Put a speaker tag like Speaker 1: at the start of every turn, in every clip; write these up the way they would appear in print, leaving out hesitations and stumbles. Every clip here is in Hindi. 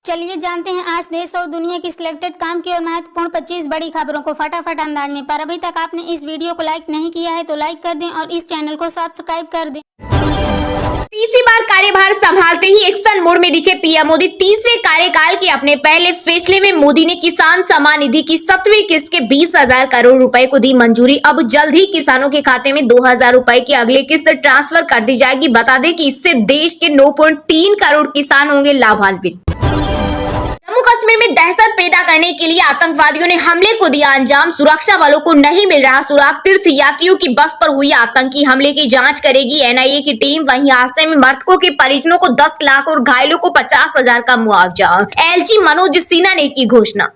Speaker 1: चलिए जानते हैं आज देश और दुनिया की सिलेक्टेड काम की और महत्वपूर्ण 25 बड़ी खबरों को फटाफट अंदाज में। पर अभी तक आपने इस वीडियो को लाइक नहीं किया है तो लाइक कर दें और इस चैनल को सब्सक्राइब कर दें।
Speaker 2: तीसरी बार कार्यभार संभालते ही एक्शन मोड में दिखे पीएम मोदी। तीसरे कार्यकाल के अपने पहले फैसले में मोदी ने किसान सम्मान निधि की 7वीं किस्त के 20,000 करोड़ रुपए को दी मंजूरी। अब जल्द ही किसानों के खाते में 2,000 रुपए की अगली किस्त ट्रांसफर कर दी जाएगी। बता दें कि इससे देश के 9.3 करोड़ किसान होंगे लाभान्वित। जम्मू कश्मीर में दहशत पैदा करने के लिए आतंकवादियों ने हमले को दिया अंजाम। सुरक्षा बलों को नहीं मिल रहा सुराग। तीर्थ यात्रियों की बस पर हुई आतंकी हमले की जांच करेगी एनआईए की टीम। वहीं हादसे में मृतकों के परिजनों को 10 लाख और घायलों को 50,000 का मुआवजा। एलजी मनोज सिन्हा ने की घोषणा।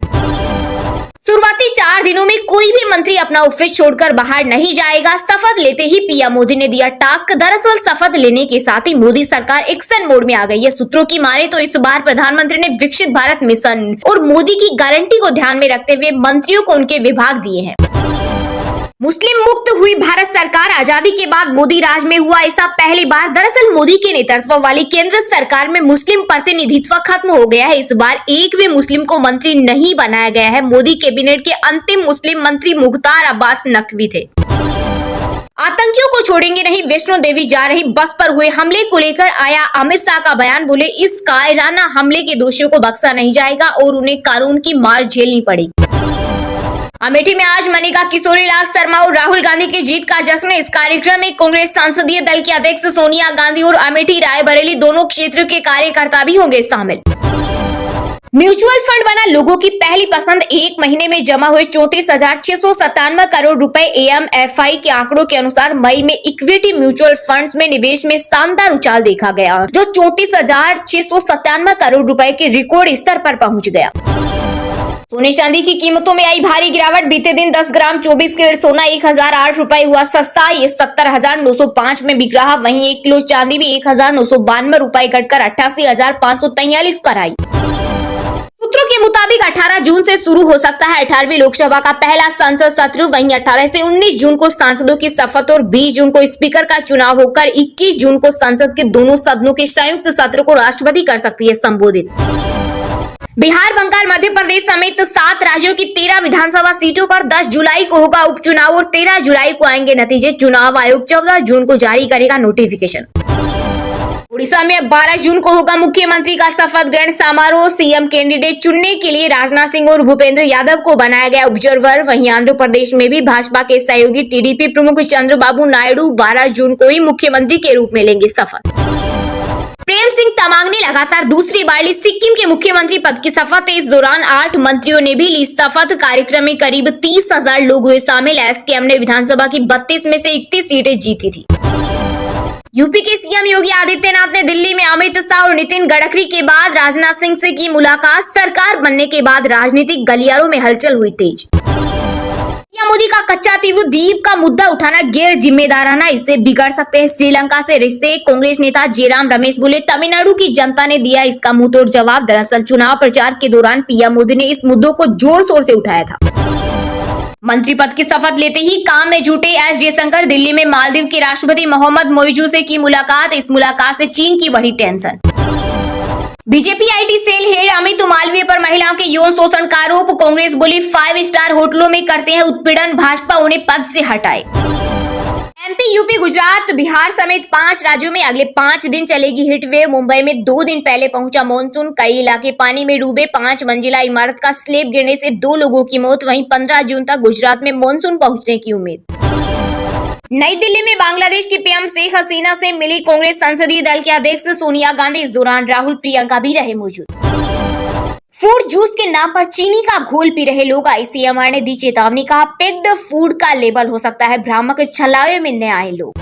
Speaker 2: शुरुआती 4 दिनों में कोई भी मंत्री अपना ऑफिस छोड़कर बाहर नहीं जाएगा। शपथ लेते ही पीएम मोदी ने दिया टास्क। दरअसल शपथ लेने के साथ ही मोदी सरकार एक्शन मोड में आ गई है। सूत्रों की माने तो इस बार प्रधानमंत्री ने विकसित भारत मिशन और मोदी की गारंटी को ध्यान में रखते हुए मंत्रियों को उनके विभाग दिए हैं। मुस्लिम मुक्त हुई भारत सरकार। आजादी के बाद मोदी राज में हुआ ऐसा पहली बार। दरअसल मोदी के नेतृत्व वाली केंद्र सरकार में मुस्लिम प्रतिनिधित्व खत्म हो गया है। इस बार एक भी मुस्लिम को मंत्री नहीं बनाया गया है। मोदी कैबिनेट के अंतिम मुस्लिम मंत्री मुख्तार अब्बास नकवी थे। आतंकियों को छोड़ेंगे नहीं। वैष्णो देवी जा रही बस पर हुए हमले को लेकर आया अमित शाह का बयान। बोले इस कायराना हमले के दोषियों को बख्शा नहीं जाएगा और उन्हें कानून की मार झेलनी पड़ेगी। अमेठी में आज मनेगा किशोरीलाल शर्मा और राहुल गांधी की जीत का जश्न। इस कार्यक्रम में कांग्रेस संसदीय दल की अध्यक्ष सोनिया गांधी और अमेठी रायबरेली दोनों क्षेत्र के कार्यकर्ता भी होंगे शामिल। म्यूचुअल फंड बना लोगों की पहली पसंद। एक महीने में जमा हुए 34,697 करोड़ रुपए। एएमएफआई के आंकड़ों के अनुसार मई में इक्विटी म्यूचुअल फंड्स में निवेश में शानदार उछाल देखा गया, जो 34,697 करोड़ रुपए के रिकॉर्ड स्तर पर पहुंच गया। सोने चांदी की कीमतों में आई भारी गिरावट। बीते दिन 10 ग्राम 24 कैरेट सोना 1,008 रुपए हुआ सस्ता। ये 70,905 में बिक रहा। वहीं 1 किलो चांदी भी 1,992 रुपए घटकर 88,543 पर आई। सूत्रों के मुताबिक 18 जून से शुरू हो सकता है 18वीं लोकसभा का पहला संसद सत्र। वहीं 18 से 19 जून को सांसदों की शपथ और 20 जून को स्पीकर का चुनाव होकर 21 जून को संसद के दोनों सदनों के संयुक्त सत्र को राष्ट्रपति कर सकती है संबोधित। बिहार, बंगाल, मध्य प्रदेश समेत 7 राज्यों की 13 विधानसभा सीटों पर 10 जुलाई को होगा उपचुनाव और 13 जुलाई को आएंगे नतीजे। चुनाव आयोग 14 जून को जारी करेगा नोटिफिकेशन। उड़ीसा में 12 जून को होगा मुख्यमंत्री का शपथ ग्रहण समारोह। सीएम कैंडिडेट चुनने के लिए राजनाथ सिंह और भूपेंद्र यादव को बनाया गया ऑब्जर्वर। वहीं आंध्र प्रदेश में भी भाजपा के सहयोगी टीडीपी प्रमुख चंद्रबाबू नायडू 12 जून को ही मुख्यमंत्री के रूप में लेंगे शपथ। प्रेम सिंह तमांग ने लगातार दूसरी बार ली सिक्किम के मुख्यमंत्री पद की शपथ। इस दौरान 8 मंत्रियों ने भी ली शपथ। कार्यक्रम में करीब 30,000 लोग हुए शामिल। एसकेएम ने विधानसभा की 32 में से 31 सीटें जीती थी। यूपी के सीएम योगी आदित्यनाथ ने दिल्ली में अमित शाह और नितिन गडकरी के बाद राजनाथ सिंह से की मुलाकात। सरकार बनने के बाद राजनीतिक गलियारों में हलचल हुई तेज। मोदी का कच्चा द्वीप का मुद्दा उठाना गैर जिम्मेदाराना, इससे बिगड़ सकते हैं श्रीलंका से रिश्ते। कांग्रेस नेता जयराम रमेश बोले तमिलनाडु की जनता ने दिया इसका मुंहतोड़ जवाब। दरअसल चुनाव प्रचार के दौरान पीएम मोदी ने इस मुद्दों को जोर शोर से उठाया था। मंत्री पद की शपथ लेते ही काम में जुटे एस जयशंकर। दिल्ली में मालदीव के राष्ट्रपति मोहम्मद मोइजू से की मुलाकात। इस मुलाकात से चीन की बढ़ी tension. BJP IT cell head Amit Malviya पर महिलाओं के यौन शोषण का आरोप। कांग्रेस बोली 5 स्टार होटलों में करते हैं उत्पीड़न, भाजपा उन्हें पद से हटाए। एमपी, यूपी, गुजरात, बिहार समेत 5 राज्यों में अगले 5 दिन चलेगी हीट वेव। मुंबई में 2 दिन पहले पहुंचा मानसून। कई इलाके पानी में डूबे। 5 मंजिला इमारत का स्लैब गिरने से 2 लोगों की मौत। वहीं 15 जून तक गुजरात में मानसून पहुंचने की उम्मीद। नई दिल्ली में बांग्लादेश की पीएम शेख हसीना से मिली कांग्रेस संसदीय दल के अध्यक्ष सोनिया गांधी। इस दौरान राहुल, प्रियंका भी रहे मौजूद। फ्रूट जूस के नाम पर चीनी का घोल पी रहे लोग। आईसीएमआर ने दी चेतावनी, कहा पैक्ड फूड का लेबल हो सकता है भ्रामक, छलावे में न आए लोग।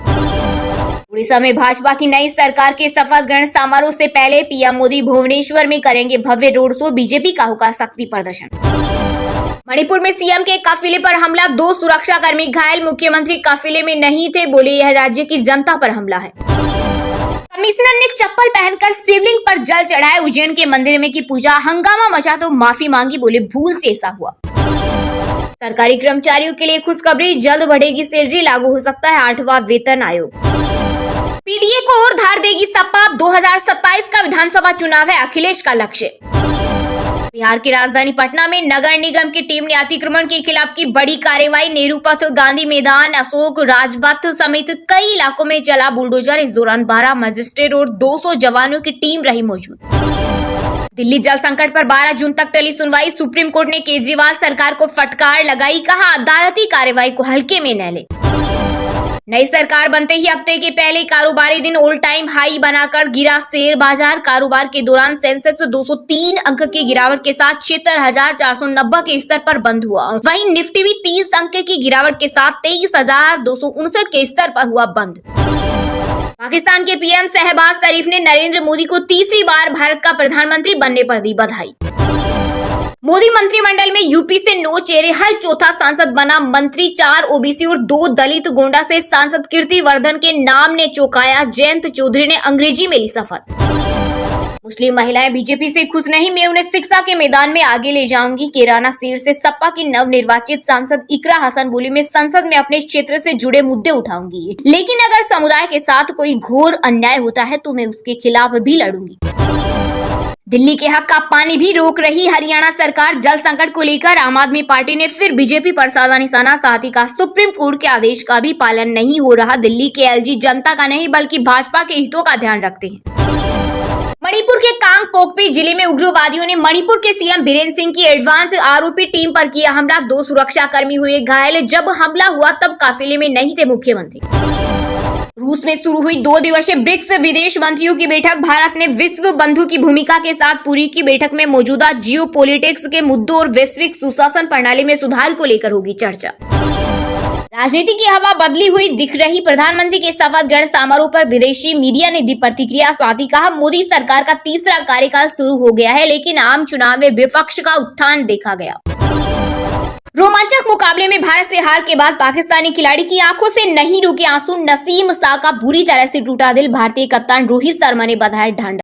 Speaker 2: उड़ीसा में भाजपा की नई सरकार के शपथ ग्रहण समारोह से पहले पीएम मोदी भुवनेश्वर में करेंगे भव्य रोड शो। बीजेपी का होगा शक्ति प्रदर्शन। मणिपुर में सीएम के काफिले पर हमला, 2 सुरक्षाकर्मी घायल। मुख्यमंत्री काफिले में नहीं थे, बोले यह राज्य की जनता पर हमला है। कमिश्नर ने चप्पल पहनकर शिवलिंग पर जल चढ़ाए। उज्जैन के मंदिर में की पूजा, हंगामा मचा तो माफी मांगी, बोले भूल से ऐसा हुआ। सरकारी कर्मचारियों के लिए खुशखबरी, जल्द बढ़ेगी सैलरी, लागू हो सकता है 8वां वेतन आयोग। पीडीए को और धार देगी सपा। 2027 का विधानसभा चुनाव है अखिलेश का लक्ष्य। बिहार की राजधानी पटना में नगर निगम की टीम ने अतिक्रमण के खिलाफ की बड़ी कार्रवाई। नेहरू पथ, गांधी मैदान, अशोक राजपथ समेत कई इलाकों में चला बुलडोजर। इस दौरान 12 मजिस्ट्रेट और 200 जवानों की टीम रही मौजूद। दिल्ली जल संकट पर 12 जून तक टली सुनवाई। सुप्रीम कोर्ट ने केजरीवाल सरकार को फटकार लगाई, कहा अदालती कार्रवाई को हल्के में न ले। नई सरकार बनते ही हफ्ते के पहले कारोबारी दिन ऑल टाइम हाई बनाकर गिरा शेयर बाजार। कारोबार के दौरान सेंसेक्स 203 अंक की गिरावट के साथ 76,490 के स्तर पर बंद हुआ। वहीं निफ्टी भी 30 अंक की गिरावट के साथ 23,259 के स्तर पर हुआ बंद। पाकिस्तान के पीएम शहबाज शरीफ ने नरेंद्र मोदी को तीसरी बार भारत का प्रधानमंत्री बनने पर दी बधाई। मोदी मंत्रिमंडल में यूपी से 9 चेहरे, हर चौथा सांसद बना मंत्री। 4 ओबीसी और 2 दलित। गोंडा से सांसद कीर्तिवर्धन के नाम ने चौंकाया। जयंत चौधरी ने अंग्रेजी में ली शपथ। मुस्लिम महिलाएं बीजेपी से खुश नहीं, मैं उन्हें शिक्षा के मैदान में आगे ले जाऊंगी। कैराना सीट से सपा की नवनिर्वाचित सांसद इकरा हसन बोली, मैं संसद में अपने क्षेत्र से जुड़े मुद्दे उठाऊंगी, लेकिन अगर समुदाय के साथ कोई घोर अन्याय होता है तो मैं उसके खिलाफ भी लड़ूंगी। दिल्ली के हक का पानी भी रोक रही हरियाणा सरकार। जल संकट को लेकर आम आदमी पार्टी ने फिर बीजेपी पर साधा निशाना साधी का। सुप्रीम कोर्ट के आदेश का भी पालन नहीं हो रहा। दिल्ली के एलजी जनता का नहीं बल्कि भाजपा के हितों का ध्यान रखते हैं। मणिपुर के कांगपोकपी जिले में उग्रवादियों ने मणिपुर के सीएम बीरेन सिंह की एडवांस आरोपी टीम पर किया हमला। 2 सुरक्षाकर्मी हुए घायल। जब हमला हुआ तब काफिले में नहीं थे मुख्यमंत्री। रूस में शुरू हुई 2 दिवसीय ब्रिक्स विदेश मंत्रियों की बैठक। भारत ने विश्व बंधु की भूमिका के साथ पूरी की बैठक में मौजूदा जियोपॉलिटिक्स के मुद्दों और वैश्विक सुशासन प्रणाली में सुधार को लेकर होगी चर्चा। राजनीति की हवा बदली हुई दिख रही। प्रधानमंत्री के शपथ ग्रहण समारोह पर विदेशी मीडिया ने दी प्रतिक्रिया। साथ ही कहा मोदी सरकार का तीसरा कार्यकाल शुरू हो गया है, लेकिन आम चुनाव में विपक्ष का उत्थान देखा गया। रोमांचक मुकाबले में भारत से हार के बाद पाकिस्तानी खिलाड़ी की आंखों से नहीं रुके आंसू। नसीम शाह का बुरी तरह से टूटा दिल। भारतीय कप्तान रोहित शर्मा ने बधाया ढांढस।